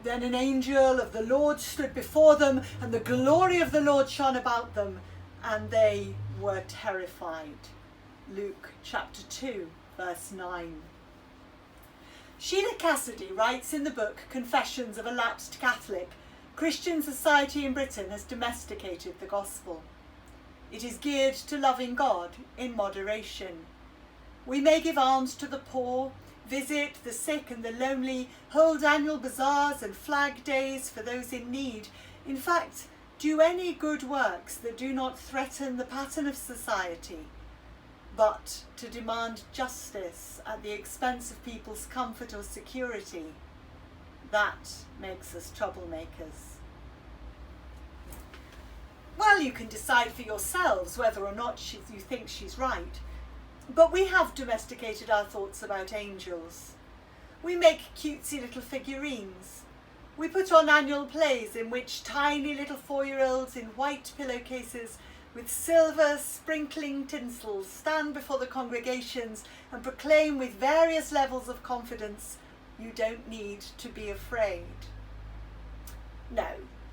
Then an angel of the Lord stood before them, and the glory of the Lord shone about them, and they were terrified. Luke chapter 2, verse 9. Sheila Cassidy writes in the book Confessions of a Lapsed Catholic, Christian society in Britain has domesticated the gospel. It is geared to loving God in moderation. We may give alms to the poor, visit the sick and the lonely, hold annual bazaars and flag days for those in need. In fact, do any good works that do not threaten the pattern of society, but to demand justice at the expense of people's comfort or security. That makes us troublemakers. Well, you can decide for yourselves whether or not you think she's right. But we have domesticated our thoughts about angels. We make cutesy little figurines. We put on annual plays in which tiny little 4-year-olds in white pillowcases with silver sprinkling tinsel stand before the congregations and proclaim with various levels of confidence, "You don't need to be afraid." No,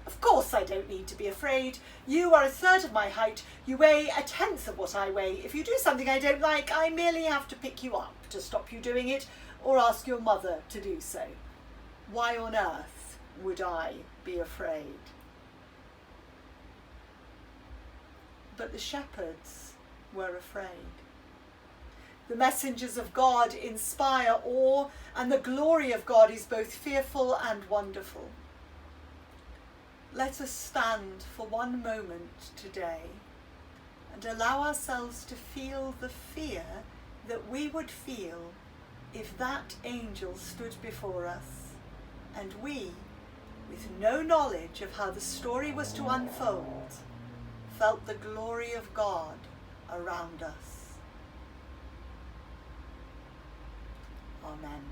of course I don't need to be afraid. You are a third of my height. You weigh a tenth of what I weigh. If you do something I don't like, I merely have to pick you up to stop you doing it or ask your mother to do so. Why on earth would I be afraid? But the shepherds were afraid. The messengers of God inspire awe, and the glory of God is both fearful and wonderful. Let us stand for one moment today and allow ourselves to feel the fear that we would feel if that angel stood before us and we, with no knowledge of how the story was to unfold, felt the glory of God around us. Amen.